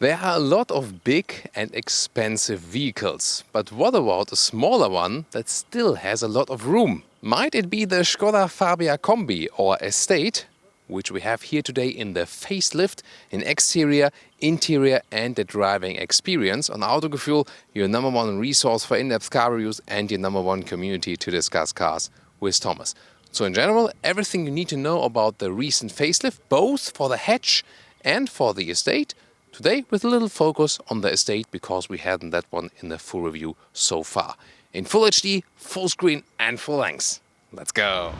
There are a lot of big and expensive vehicles, but what about a smaller one that still has a lot of room? Might it be the Skoda Fabia Combi or Estate, which we have here today in the facelift, in exterior, interior and the driving experience on Autogefühl, your number one resource for in-depth car reviews and your number one community to discuss cars with Thomas. So in general, everything you need to know about the recent facelift, both for the hatch and for the Estate. Today with a little focus on the Estate because we hadn't that one in the full review so far. In full HD, full screen and full length. Let's go!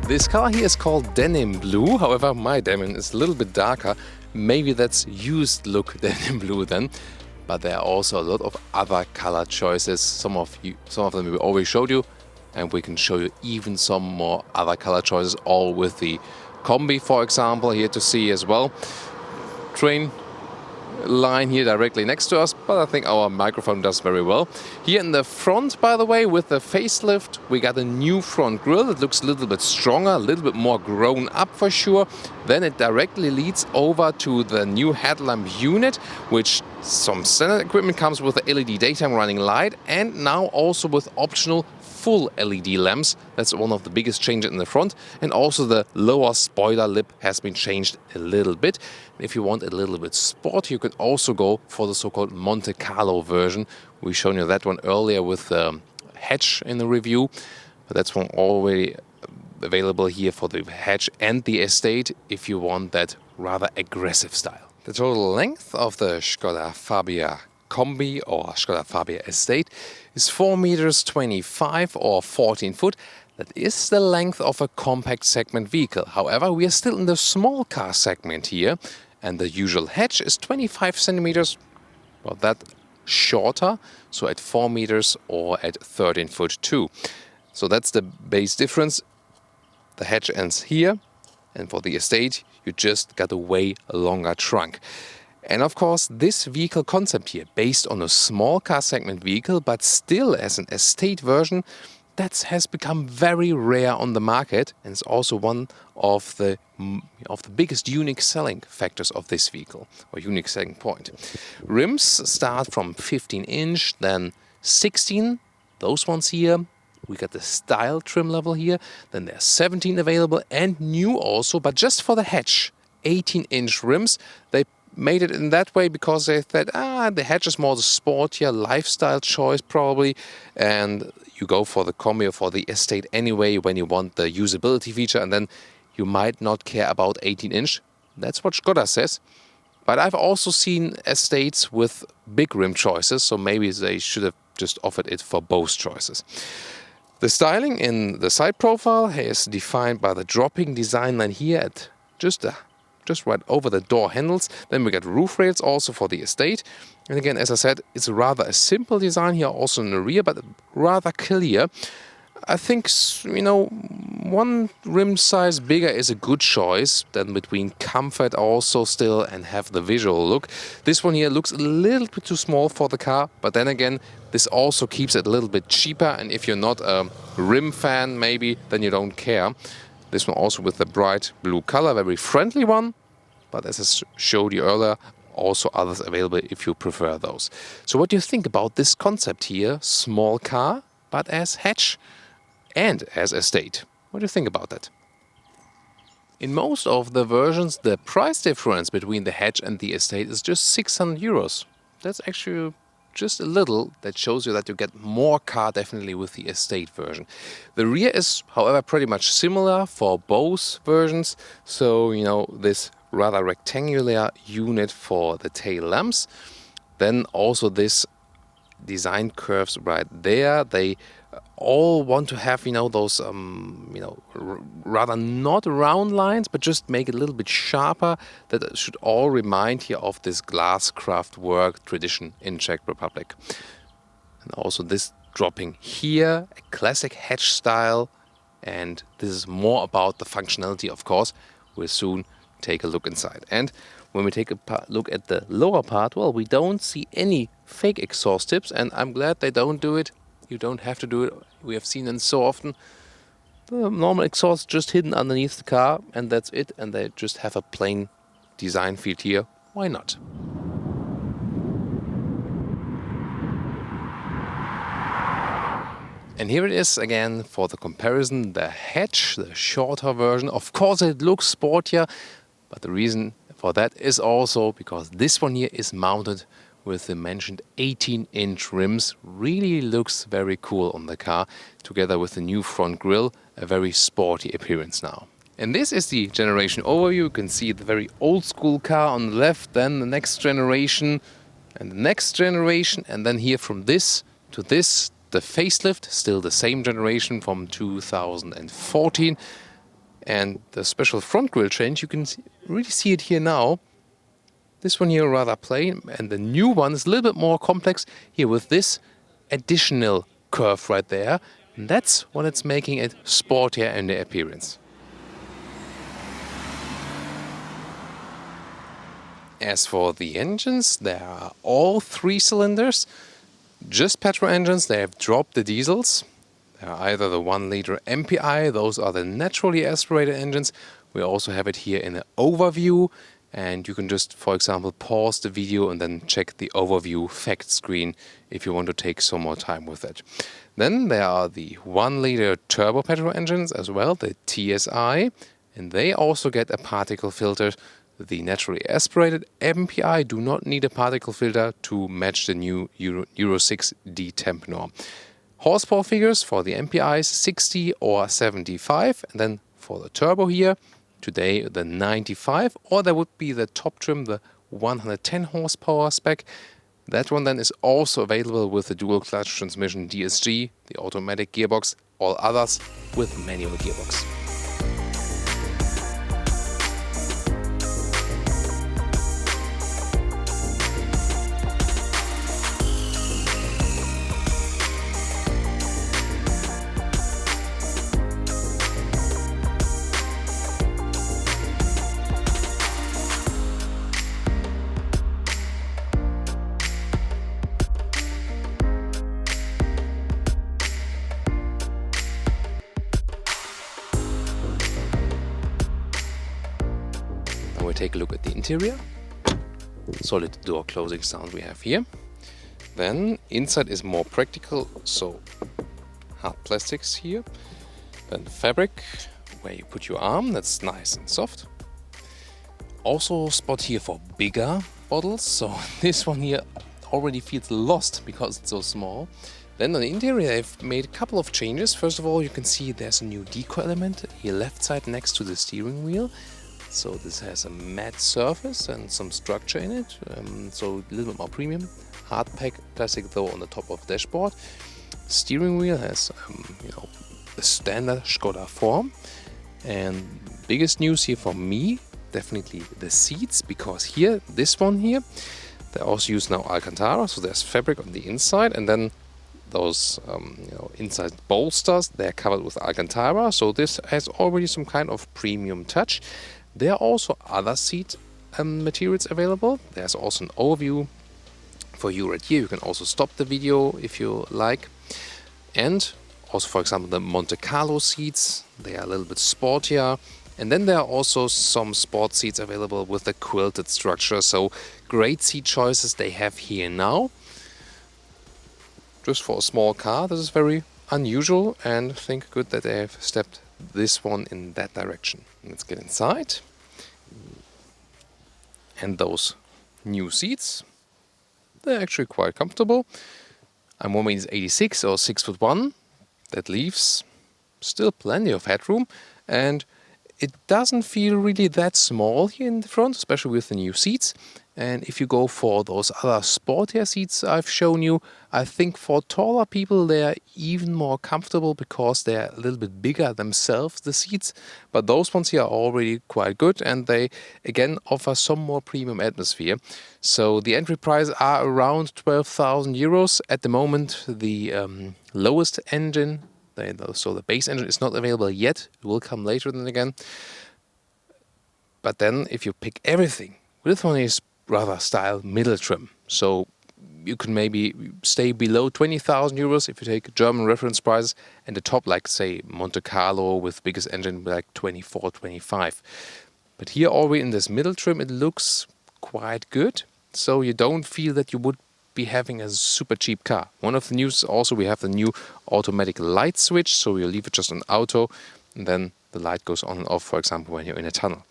This color here is called denim blue, however my denim is a little bit darker. Maybe that's used look denim blue then. But there are also a lot of other color choices. Some of them we already showed you, and we can show you even some more other color choices, all with the Combi, for example, here to see as well. Train line here directly next to us, but I think our microphone does very well. Here in the front, by the way, with the facelift, we got a new front grille. It looks a little bit stronger, a little bit more grown up for sure. Then it directly leads over to the new headlamp unit, which some standard equipment comes with the LED daytime running light and now also with optional full LED lamps. That's one of the biggest changes in the front. And also the lower spoiler lip has been changed a little bit. If you want a little bit sport, you could also go for the so-called Monte Carlo version. We've shown you that one earlier with the hatch in the review. But that's one already available here for the hatch and the Estate if you want that rather aggressive style. The total length of the Skoda Fabia Combi or Skoda Fabia Estate is 4 meters 25 or 14 foot. That is the length of a compact segment vehicle. However, we are still in the small car segment here, and the usual hatch is 25 centimeters, well, that shorter, so at 4 meters or at 13 foot too. So that's the base difference. The hatch ends here, and for the Estate, you just got a way longer trunk. And of course, this vehicle concept here, based on a small car segment vehicle, but still as an Estate version, that has become very rare on the market, and it's also one of the biggest unique selling factors of this vehicle, or unique selling point. Rims start from 15-inch, then 16, those ones here. We got the style trim level here, then there's 17 available and new also, but just for the hatch, 18-inch rims. They made it in that way because they thought, the hatch is more the sportier lifestyle choice probably, and you go for the Combi or for the Estate anyway when you want the usability feature, and then you might not care about 18-inch. That's what Skoda says. But I've also seen Estates with big rim choices, so maybe they should have just offered it for both choices. The styling in the side profile is defined by the dropping design line here at just right over the door handles. Then we got roof rails also for the Estate. And again, as I said, it's rather a simple design here also in the rear, but rather clear. I think, one rim size bigger is a good choice than between comfort also still and have the visual look. This one here looks a little bit too small for the car, but then again, this also keeps it a little bit cheaper. And if you're not a rim fan, maybe, then you don't care. This one also with the bright blue color, very friendly one. But as I showed you earlier, also others available if you prefer those. So what do you think about this concept here? Small car, but as hatch and as Estate. What do you think about that? In most of the versions, the price difference between the hatch and the Estate is just 600 euros. That's actually just a little, that shows you that you get more car definitely with the estate version. The rear is, however, pretty much similar for both versions. So, you know, this rather rectangular unit for the tail lamps. Then also this design curves right there. They all want to have, you know, those, rather not round lines, but just make it a little bit sharper. That should all remind here of this glass craft work tradition in Czech Republic. And also this dropping here, a classic hatch style. And this is more about the functionality, of course. We'll soon take a look inside. And when we take a look at the lower part, well, we don't see any fake exhaust tips, and I'm glad they don't do it. You don't have to do it. We have seen them so often. The normal exhaust just hidden underneath the car, and that's it. And they just have a plain design field here. Why not? And here it is again for the comparison, the hatch, the shorter version. Of course it looks sportier, but the reason for that is also because this one here is mounted with the mentioned 18-inch rims. Really looks very cool on the car, together with the new front grille, a very sporty appearance now. And this is the generation overview. You can see the very old school car on the left, then the next generation and the next generation, and then here from this to this, the facelift, still the same generation from 2014. And the special front grille change, you can really see it here now. This one here rather plain, and the new one is a little bit more complex here with this additional curve right there. And that's what it's making it sportier in the appearance. As for the engines, they are all 3 cylinders. Just petrol engines, they have dropped the diesels. They are either the 1-liter MPI, those are the naturally aspirated engines. We also have it here in the overview, and you can just, for example, pause the video and then check the overview fact screen if you want to take some more time with it. Then there are the 1-liter turbo petrol engines as well, the TSI, and they also get a particle filter. The naturally aspirated MPI do not need a particle filter to match the new Euro 6 D temp norm. Horsepower figures for the MPIs 60 or 75, and then for the turbo here, today the 95, or there would be the top trim, the 110 horsepower spec. That one then is also available with the dual clutch transmission DSG, the automatic gearbox, all others with manual gearbox. Now we take a look at the interior. Solid door closing sound we have here. Then inside is more practical, so hard plastics here. Then fabric where you put your arm, that's nice and soft. Also spot here for bigger bottles, so this one here already feels lost because it's so small. Then on the interior I've made a couple of changes. First of all, you can see there's a new deco element here left side next to the steering wheel. So this has a matte surface and some structure in it, so a little bit more premium. Hard pack plastic though on the top of the dashboard. Steering wheel has the standard Skoda form. And biggest news here for me, definitely the seats, because here, this one here, they also use now Alcantara, so there's fabric on the inside, and then those inside bolsters, they're covered with Alcantara, so this has already some kind of premium touch. There are also other seat materials available. There's also an overview for you right here. You can also stop the video if you like. And also, for example, the Monte Carlo seats, they are a little bit sportier. And then there are also some sport seats available with the quilted structure. So great seat choices they have here now. Just for a small car, this is very unusual, and I think good that they have stepped this one in that direction. Let's get inside. And those new seats, they're actually quite comfortable. I'm 1m86 or 6'1". That leaves still plenty of headroom, and it doesn't feel really that small here in the front, especially with the new seats. And if you go for those other sportier seats I've shown you, I think for taller people they're even more comfortable because they're a little bit bigger themselves, the seats. But those ones here are already quite good, and they again offer some more premium atmosphere. So the entry prices are around 12,000 euros. At the moment, the lowest engine, so the base engine, is not available yet. It will come later then again. But then if you pick everything, this one is rather style middle trim. So you can maybe stay below 20,000 euros if you take German reference prices, and the top, like say Monte Carlo with biggest engine, like 24, 25. But here already in this middle trim it looks quite good. So you don't feel that you would be having a super cheap car. One of the news also, we have the new automatic light switch, so you leave it just on auto and then the light goes on and off, for example, when you're in a tunnel.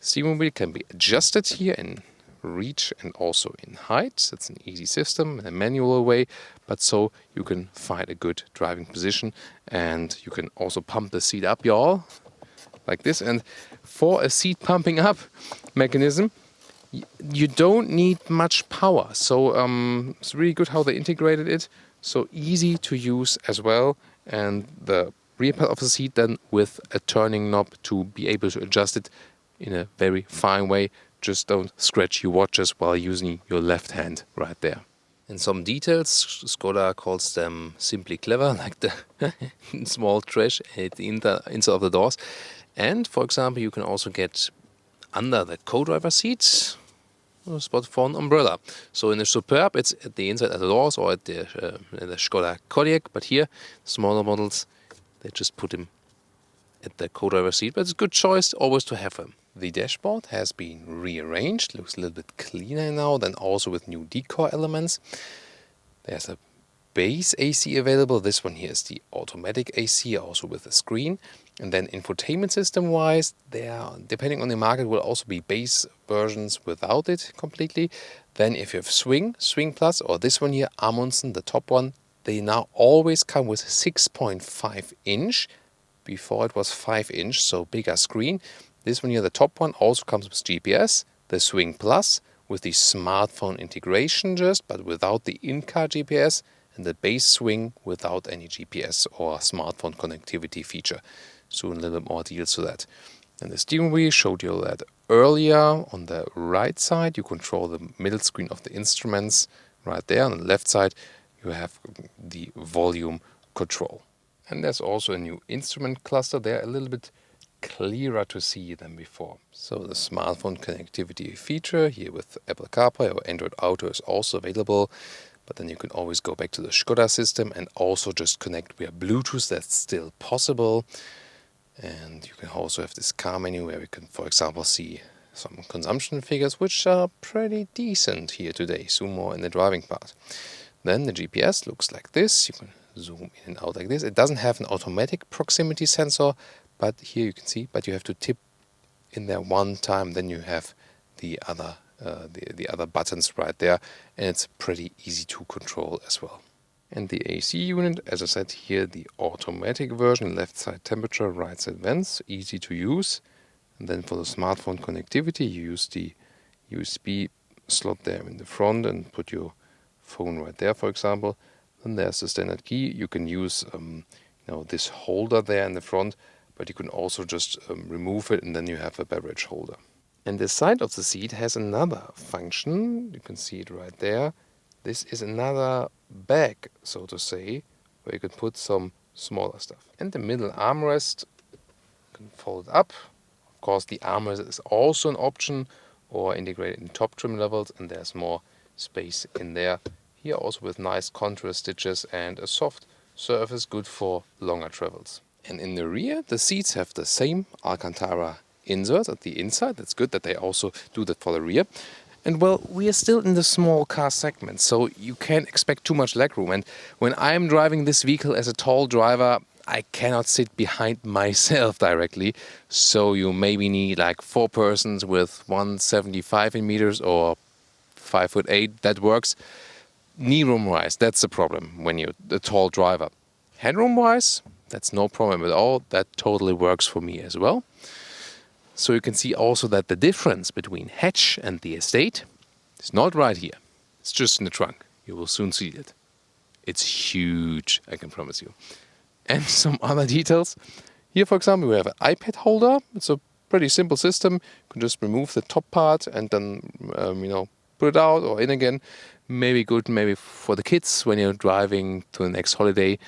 Steering wheel can be adjusted here in reach and also in height. It's an easy system in a manual way, but so you can find a good driving position, and you can also pump the seat up, y'all, like this. And for a seat pumping up mechanism, you don't need much power, so it's really good how they integrated it. So easy to use as well, and the rear part of the seat then with a turning knob to be able to adjust it in a very fine way. Just don't scratch your watches while using your left hand right there. And some details, Skoda calls them simply clever, like the small trash at the inside of the doors. And for example, you can also get under the co-driver seat a spot for an umbrella. So in the Superb, it's at the inside of the doors or at the Skoda Kodiaq, but here, smaller models, they just put him at the co-driver seat. But it's a good choice always to have him. The dashboard has been rearranged, looks a little bit cleaner now, then also with new decor elements. There's a base AC available. This one here is the automatic AC, also with a screen. And then infotainment system wise, there, depending on the market, will also be base versions without it completely. Then if you have Swing Plus, or this one here, Amundsen, the top one, they now always come with 6.5 inch. Before it was 5 inch, so bigger screen. This one here, the top one, also comes with GPS. The Swing Plus with the smartphone integration but without the in-car GPS. And the base Swing without any GPS or smartphone connectivity feature. Soon a little bit more details to that. And the steering wheel, showed you that earlier. On the right side, you control the middle screen of the instruments. Right there on the left side, you have the volume control. And there's also a new instrument cluster there, a little bit clearer to see than before. So the smartphone connectivity feature here with Apple CarPlay or Android Auto is also available. But then you can always go back to the Skoda system and also just connect via Bluetooth. That's still possible. And you can also have this car menu where we can, for example, see some consumption figures, which are pretty decent here today. Soon more in the driving part. Then the GPS looks like this. You can zoom in and out like this. It doesn't have an automatic proximity sensor, but here you can see, but you have to tip in there one time, then you have the other buttons right there, and it's pretty easy to control as well. And the AC unit, as I said here, the automatic version, left side temperature, right side vents, easy to use. And then for the smartphone connectivity, you use the USB slot there in the front and put your phone right there, for example. Then there's the standard key. You can use this holder there in the front, but you can also just remove it, and then you have a beverage holder. And the side of the seat has another function. You can see it right there. This is another bag, so to say, where you can put some smaller stuff. And the middle armrest, you can fold up. Of course, the armrest is also an option or integrated in top trim levels, and there's more space in there. Here also with nice contrast stitches and a soft surface, good for longer travels. And in the rear, the seats have the same Alcantara inserts at the inside. That's good that they also do that for the rear. And well, we are still in the small car segment, so you can't expect too much legroom. And when I'm driving this vehicle as a tall driver, I cannot sit behind myself directly. So you maybe need like 4 persons with 175 in meters or 5'8". That works. knee room-wise, that's the problem when you're a tall driver. Headroom-wise, that's no problem at all. That totally works for me as well. So you can see also that the difference between hatch and the estate is not right here. It's just in the trunk. You will soon see it. It's huge, I can promise you. And some other details. Here, for example, we have an iPad holder. It's a pretty simple system. You can just remove the top part and then, put it out or in again. Maybe good, maybe for the kids when you're driving to the next holiday.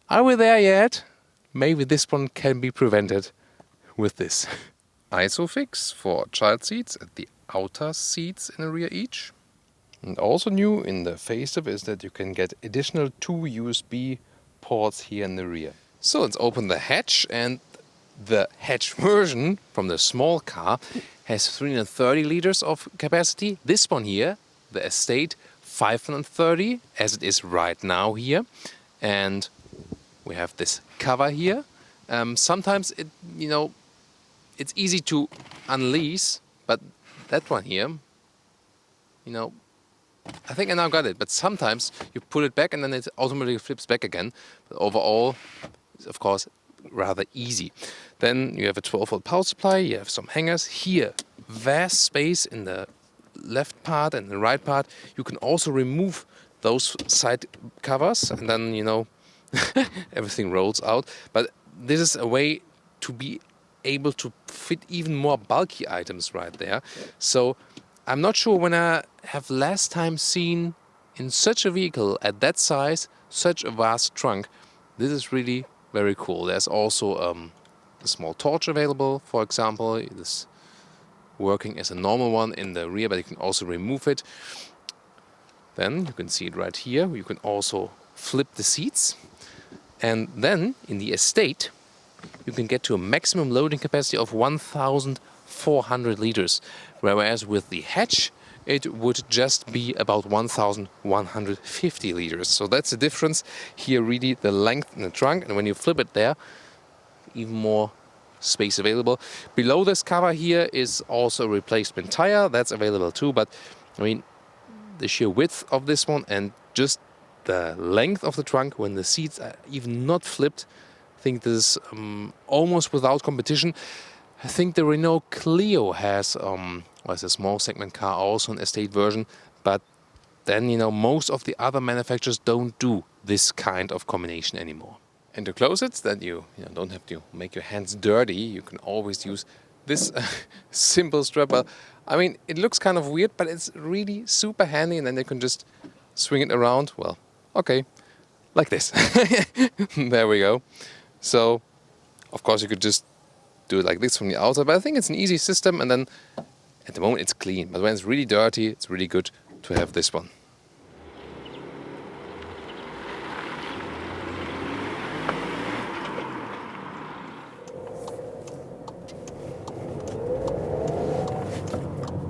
Are we there yet? Maybe this one can be prevented with this. Isofix for child seats at the outer seats in the rear each. And also new in the facelift is that you can get additional 2 USB ports here in the rear. So let's open the hatch, and the hatch version from the small car has 330 liters of capacity. This one here, the Estate, 530 as it is right now here. And we have this cover here. Sometimes it's easy to unleash, but that one here, I think I now got it, but sometimes you put it back and then it automatically flips back again. But overall, it's of course rather easy. Then you have a 12-volt power supply, you have some hangers. Here, vast space in the left part and the right part. You can also remove those side covers and then, everything rolls out. But this is a way to be able to fit even more bulky items right there. So I'm not sure when I have last time seen in such a vehicle at that size, such a vast trunk. This is really very cool. There's also a small torch available, for example. This working as a normal one in the rear, but you can also remove it. Then you can see it right here. You can also flip the seats. And then in the Estate, you can get to a maximum loading capacity of 1,400 liters. Whereas with the hatch, it would just be about 1,150 liters. So that's the difference here, really, the length in the trunk. And when you flip it there, even more space available. Below this cover here is also a replacement tire. That's available too. But I mean, the sheer width of this one and just the length of the trunk when the seats are even not flipped, I think this is almost without competition. I think the Renault Clio has a small segment car, also an Estate version, but then most of the other manufacturers don't do this kind of combination anymore. And to close it, that you don't have to make your hands dirty, you can always use this simple strapper. I mean, it looks kind of weird, but it's really super handy, and then you can just swing it around. Well, okay, like this. There we go. So, of course, you could just do it like this from the outside, but I think it's an easy system, and then at the moment it's clean. But when it's really dirty, it's really good to have this one.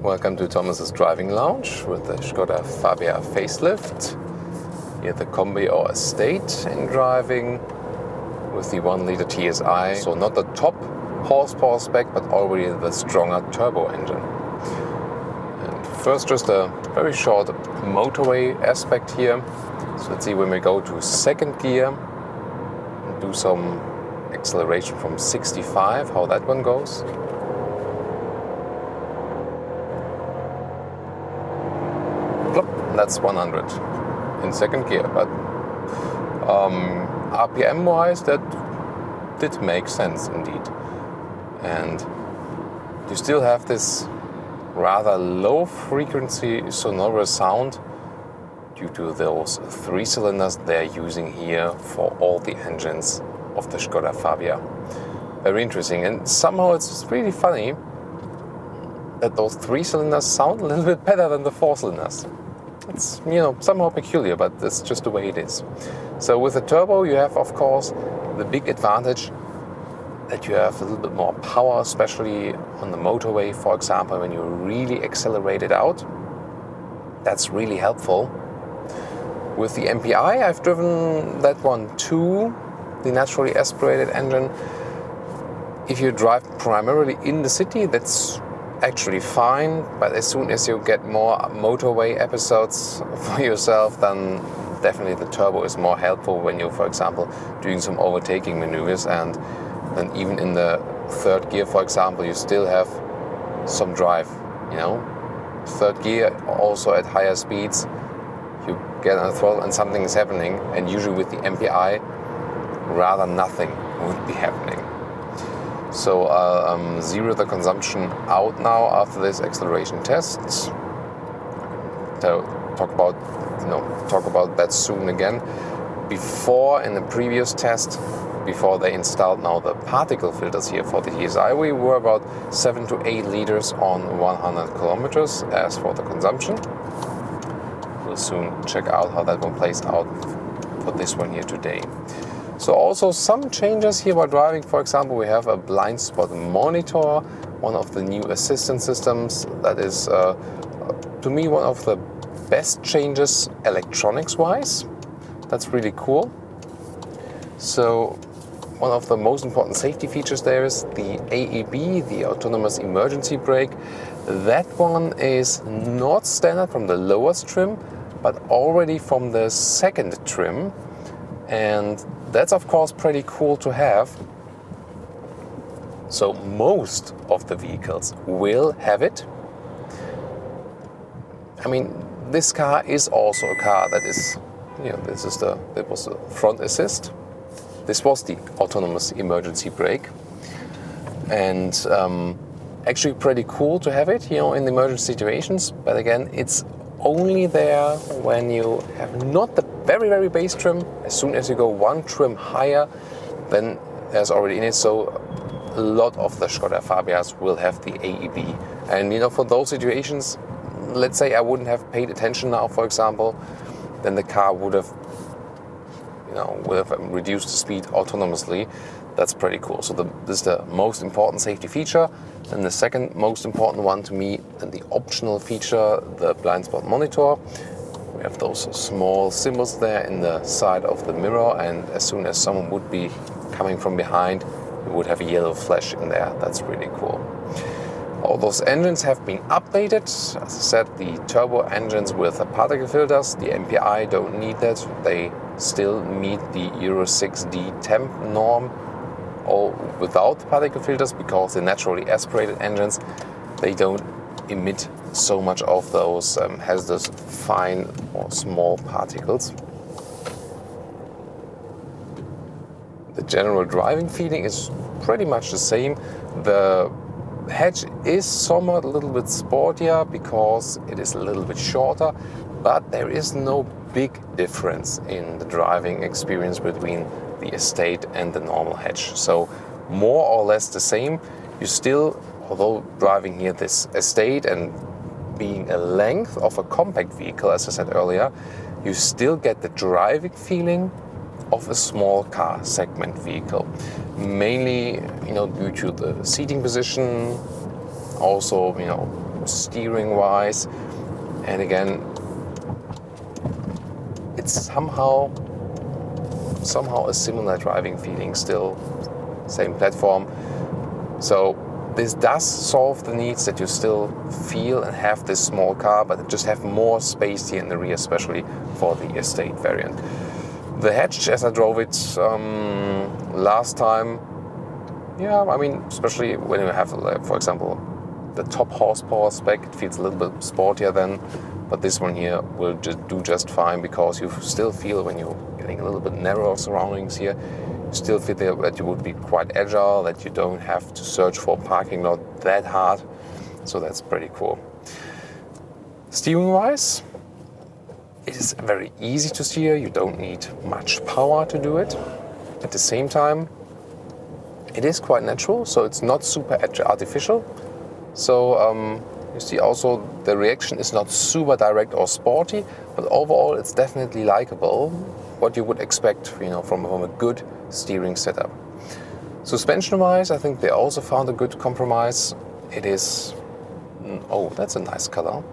Welcome to Thomas's Driving Lounge with the Skoda Fabia Facelift. Here the Combi or Estate in driving with the 1-liter TSI. So not the top horsepower spec, but already the stronger turbo engine. And first, just a very short motorway aspect here. So let's see when we go to second gear and do some acceleration from 65, how that one goes. That's 100 in second gear, but RPM wise that did make sense indeed. And you still have this rather low frequency sonorous sound due to those 3 cylinders they're using here for all the engines of the Skoda Fabia. Very interesting, and somehow it's really funny that those 3 cylinders sound a little bit better than the 4 cylinders. It's, somehow peculiar, but that's just the way it is. So with the turbo, you have, of course, the big advantage that you have a little bit more power, especially on the motorway, for example, when you really accelerate it out. That's really helpful. With the MPI, I've driven that one too, the naturally aspirated engine. If you drive primarily in the city, that's actually fine, but as soon as you get more motorway episodes for yourself, then definitely the turbo is more helpful when you're, for example, doing some overtaking maneuvers. And then even in the third gear, for example, you still have some drive, you know. Third gear, also at higher speeds, you get on the throttle and something is happening, and usually with the MPI, rather nothing would be happening. So zero the consumption out now after this acceleration tests. So talk about that soon again. Before, in the previous test, before they installed now the particle filters here for the TSI, we were about 7 to 8 liters on 100 kilometers as for the consumption. We'll soon check out how that one plays out for this one here today. So also some changes here while driving. For example, we have a blind spot monitor, one of the new assistance systems that is, to me, one of the best changes electronics-wise. That's really cool. So one of the most important safety features there is the AEB, the Autonomous Emergency Brake. That one is not standard from the lowest trim, but already from the second trim. And that's of course pretty cool to have. So most of the vehicles will have it. I mean, this car is also a car that is, that was the front assist. This was the autonomous emergency brake. And actually pretty cool to have it, in the emergency situations. But again, it's only there when you have not the very, very base trim. As soon as you go one trim higher, then there's already in it. So a lot of the Skoda Fabias will have the AEB. And for those situations, let's say I wouldn't have paid attention now, for example, then the car would have reduced the speed autonomously. That's pretty cool. So this is the most important safety feature. And the second most important one to me, and the optional feature, the blind spot monitor. We have those small symbols there in the side of the mirror, and as soon as someone would be coming from behind, we would have a yellow flash in there. That's really cool. All those engines have been updated. As I said, the turbo engines with the particle filters, the MPI don't need that. They still meet the Euro 6D temp norm, or without particle filters, because the naturally aspirated engines, they don't emit so much of those hazardous fine or small particles. The general driving feeling is pretty much the same. The hatch is somewhat a little bit sportier because it is a little bit shorter, but there is no big difference in the driving experience between the Estate and the normal hatch. So more or less the same. You still, although driving here this Estate and being a length of a compact vehicle, as I said earlier, you still get the driving feeling of a small car segment vehicle. Mainly, due to the seating position, also, steering wise, and again, it's somehow a similar driving feeling still, same platform. So this does solve the needs that you still feel and have this small car, but just have more space here in the rear, especially for the Estate variant. The hatch, as I drove it last time, especially when you have, for example, the top horsepower spec, it feels a little bit sportier then, but this one here will do just fine, because you still feel, when you're getting a little bit narrower surroundings here, you still feel that you would be quite agile, that you don't have to search for a parking lot that hard, so that's pretty cool. Steering wise, it is very easy to steer. You don't need much power to do it. At the same time, it is quite natural, so it's not super artificial. So you see also the reaction is not super direct or sporty, but overall it's definitely likable, what you would expect, from a good steering setup. Suspension-wise, I think they also found a good compromise. It is, that's a nice color.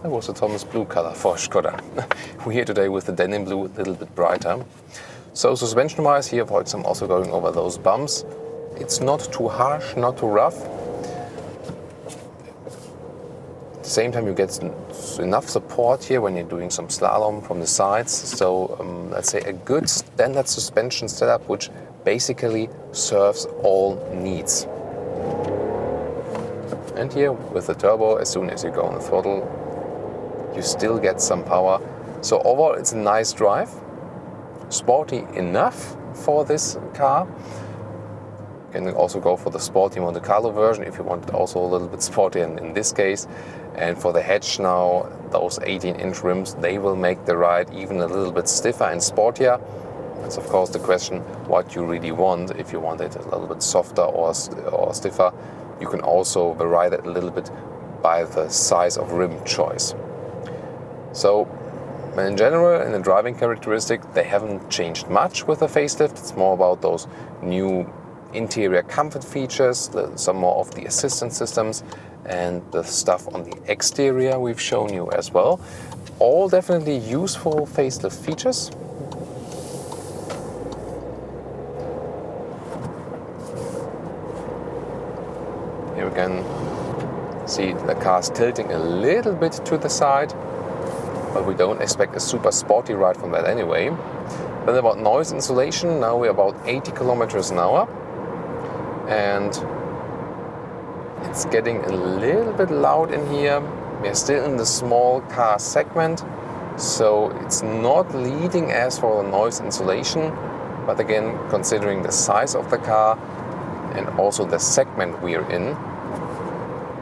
That was a Thomas blue color for Skoda. We're here today with the denim blue, a little bit brighter. So suspension-wise, here, for example, also going over those bumps. It's not too harsh, not too rough. the same time, you get enough support here when you're doing some slalom from the sides. So let's say a good standard suspension setup, which basically serves all needs. And here with the turbo, as soon as you go on the throttle, you still get some power. So overall, it's a nice drive, sporty enough for this car. You can also go for the sporty Monte Carlo version if you want it also a little bit sporty in this case. And for the hatch now, those 18-inch rims, they will make the ride even a little bit stiffer and sportier. That's of course the question what you really want. If you want it a little bit softer or stiffer, you can also vary that a little bit by the size of rim choice. So in general, in the driving characteristic, they haven't changed much with the facelift. It's more about those new interior comfort features, some more of the assistance systems, and the stuff on the exterior we've shown you as well. All definitely useful facelift features. Here we can see the car's tilting a little bit to the side, but we don't expect a super sporty ride from that anyway. Then about noise insulation, now we're about 80 kilometers an hour, and it's getting a little bit loud in here. We're still in the small car segment, so it's not leading as for the noise insulation, but again, considering the size of the car and also the segment we're in,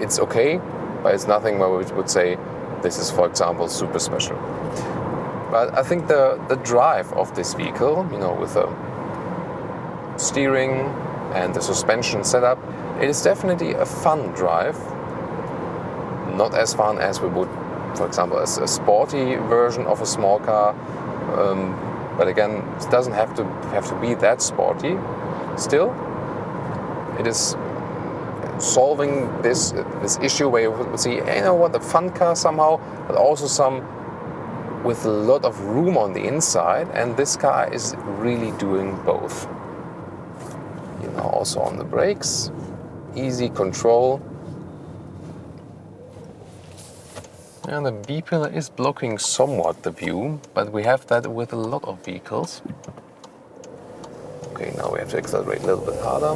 it's okay, but it's nothing where we would say this is, for example, super special. But I think the drive of this vehicle, you know, with the steering and the suspension setup, it is definitely a fun drive. Not as fun as we would, for example, as a sporty version of a small car. But again, it doesn't have to be that sporty. Still, it is solving this issue where you would see, you know what, a fun car somehow, but also some with a lot of room on the inside, and this car is really doing both. You know, also on the brakes, easy control. And the B-pillar is blocking somewhat the view, but we have that with a lot of vehicles. Okay, now we have to accelerate a little bit harder.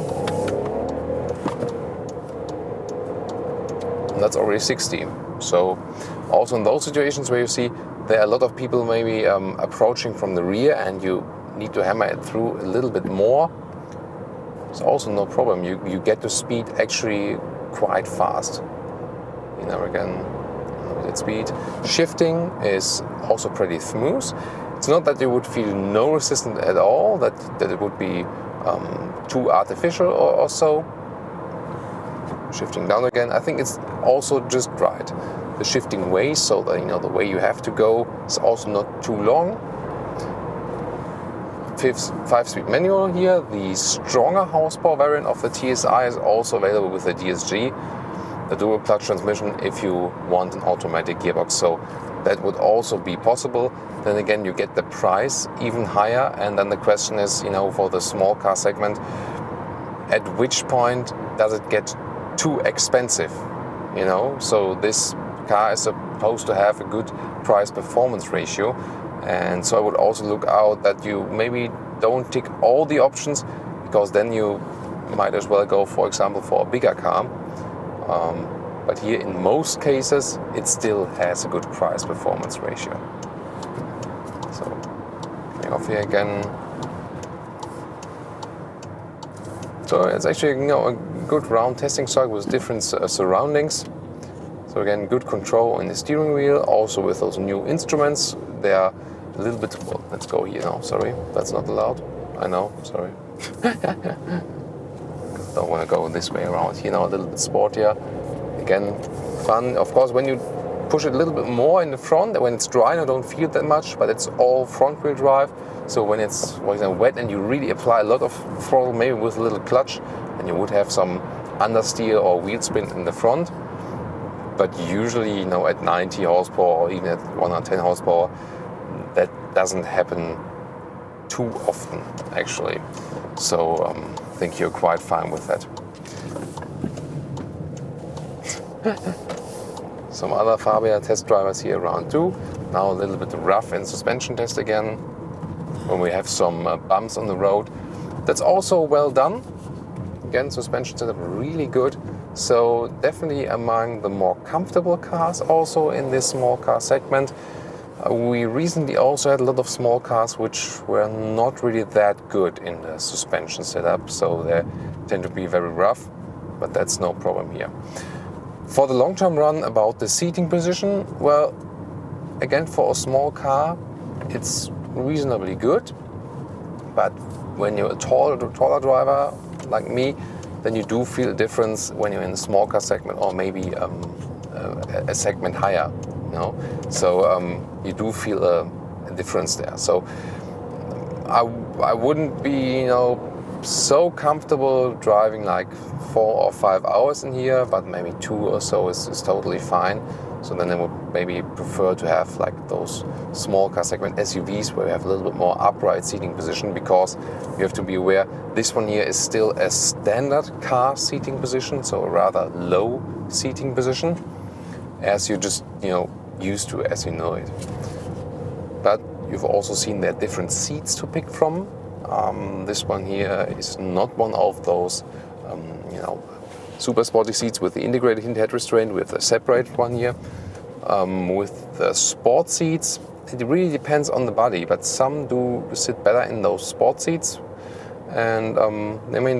And that's already 60. So also in those situations where you see there are a lot of people maybe approaching from the rear and you need to hammer it through a little bit more, it's also no problem. You get to speed actually quite fast. You know, again, limited speed. Shifting is also pretty smooth. It's not that you would feel no resistance at all, that it would be too artificial or so. Shifting down again, I think it's also just right. The shifting way, so that, you know, the way you have to go is also not too long. 5-speed manual here. The stronger horsepower variant of the TSI is also available with the DSG, the dual clutch transmission, if you want an automatic gearbox. So that would also be possible. Then again, you get the price even higher, and then the question is, you know, for the small car segment, at which point does it get too expensive? You know, so this car is supposed to have a good price-performance ratio. And so I would also look out that you maybe don't tick all the options, because then you might as well go, for example, for a bigger car. But here in most cases, it still has a good price-performance ratio. So, coming off here again. So it's actually, you know, a good round testing circuit with different surroundings. So again, good control in the steering wheel, also with those new instruments. They are a little bit, well, let's go here now, sorry, that's not allowed. I know, sorry. Don't want to go this way around, you know, a little bit sportier. Again, fun. Of course, when you push it a little bit more in the front, when it's dry, you don't feel it that much, but it's all front wheel drive. So when it's, for example, wet and you really apply a lot of throttle, maybe with a little clutch, and you would have some understeer or wheel spin in the front. But usually, you know, at 90 horsepower or even at 110 horsepower, that doesn't happen too often, actually. So I think you're quite fine with that. some other Fabia test drivers here around too. Now a little bit rough in suspension test again, when we have some bumps on the road. That's also well done. Again, suspension setup really good. So definitely among the more comfortable cars also in this small car segment. We recently also had a lot of small cars which were not really that good in the suspension setup, so they tend to be very rough, but that's no problem here. For the long-term run about the seating position, well, again, for a small car, it's reasonably good, but when you're a taller driver like me, then you do feel a difference when you're in the small car segment or maybe a segment higher. So you do feel a difference there. So I wouldn't be so comfortable driving like 4 or 5 hours in here, but maybe 2 or so is totally fine. So then I would maybe prefer to have like those small car segment SUVs where we have a little bit more upright seating position, because you have to be aware this one here is still a standard car seating position, so a rather low seating position, as you're just used to, as you know it. But you've also seen there are different seats to pick from. This one here is not one of those super sporty seats with the integrated head restraint, with a separated one here. With the sport seats, it really depends on the body, but some do sit better in those sport seats. And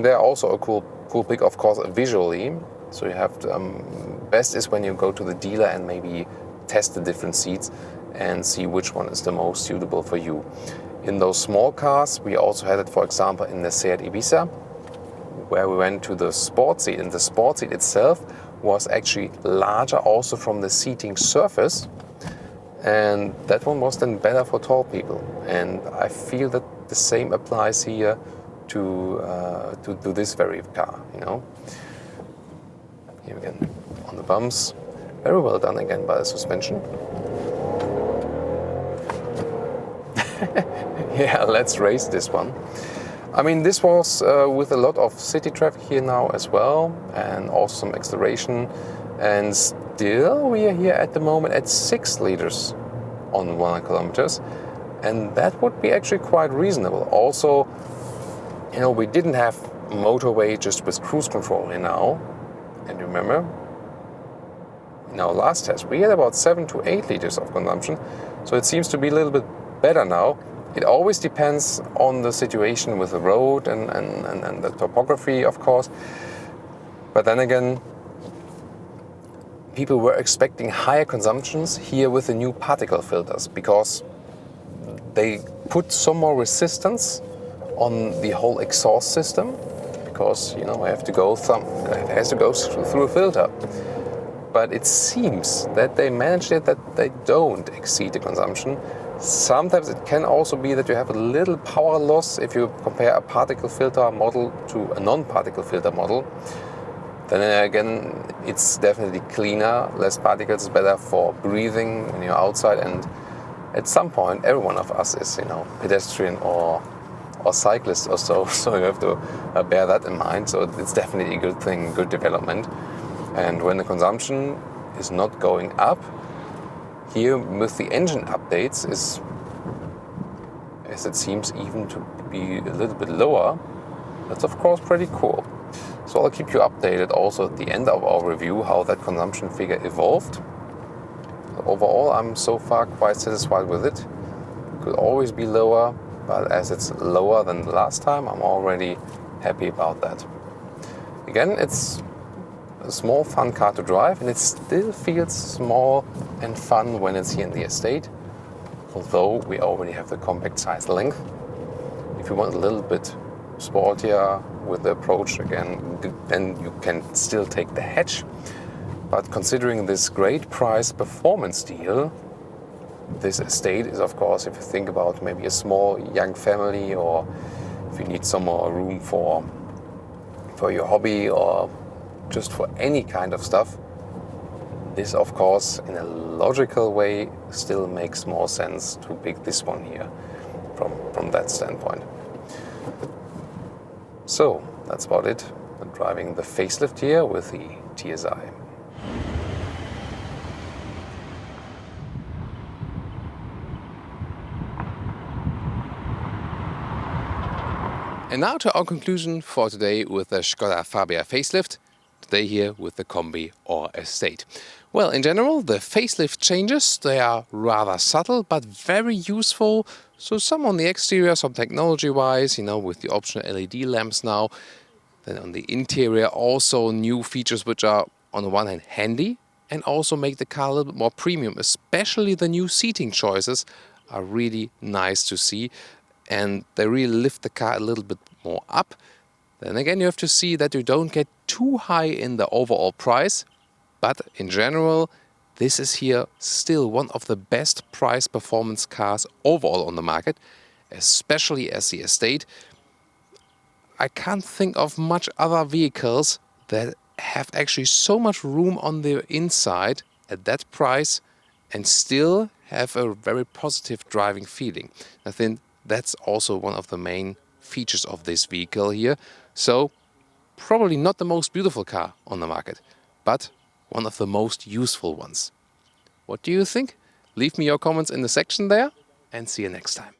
they're also a cool pick, of course, visually. So you have to, best is when you go to the dealer and maybe test the different seats and see which one is the most suitable for you. In those small cars, we also had it, for example, in the Seat Ibiza, where we went to the sport seat, and the sport seat itself was actually larger also from the seating surface, and that one was then better for tall people. And I feel that the same applies here to this very car. Here again on the bumps, very well done again by the suspension. Yeah, let's race this one. This was with a lot of city traffic here now as well, and also some acceleration, and still we are here at the moment at 6 liters on 100 kilometers, and that would be actually quite reasonable. Also, we didn't have motorway just with cruise control here now, and remember, in our last test we had about 7 to 8 liters of consumption, so it seems to be a little bit better now. It always depends on the situation with the road and the topography, of course. But then again, people were expecting higher consumptions here with the new particle filters, because they put some more resistance on the whole exhaust system, because it has to go through a filter. But it seems that they managed it, that they don't exceed the consumption. Sometimes it can also be that you have a little power loss if you compare a particle filter model to a non-particle filter model. Then again, it's definitely cleaner, less particles, better for breathing when you're outside. And at some point, every one of us is, pedestrian or cyclist or so. So you have to bear that in mind. So it's definitely a good thing, good development. And when the consumption is not going up, here with the engine updates is, as it seems even to be a little bit lower, that's of course pretty cool. So I'll keep you updated also at the end of our review how that consumption figure evolved. So overall, I'm so far quite satisfied with it. Could always be lower, but as it's lower than the last time, I'm already happy about that. Again, it's a small fun car to drive, and it still feels small and fun when it's here in the estate, although we already have the compact size length. If you want a little bit sportier with the approach again, then you can still take the hatch. But considering this great price performance deal, this estate is, of course, if you think about maybe a small young family, or if you need some more room for your hobby or just for any kind of stuff, this, of course, in a logical way, still makes more sense to pick this one here from that standpoint. So that's about it. I'm driving the facelift here with the TSI. And now to our conclusion for today with the Skoda Fabia Facelift. Today here with the Combi or Estate. Well, in general, the facelift changes, they are rather subtle but very useful. So some on the exterior, some technology-wise, with the optional LED lamps now. Then on the interior, also new features which are on the one hand handy and also make the car a little bit more premium. Especially the new seating choices are really nice to see and they really lift the car a little bit more up. Then again, you have to see that you don't get too high in the overall price, but in general, this is here still one of the best price performance cars overall on the market, especially as the Estate. I can't think of much other vehicles that have actually so much room on the inside at that price and still have a very positive driving feeling. I think that's also one of the main features of this vehicle here. So probably not the most beautiful car on the market, but one of the most useful ones. What do you think? Leave me your comments in the section there and see you next time.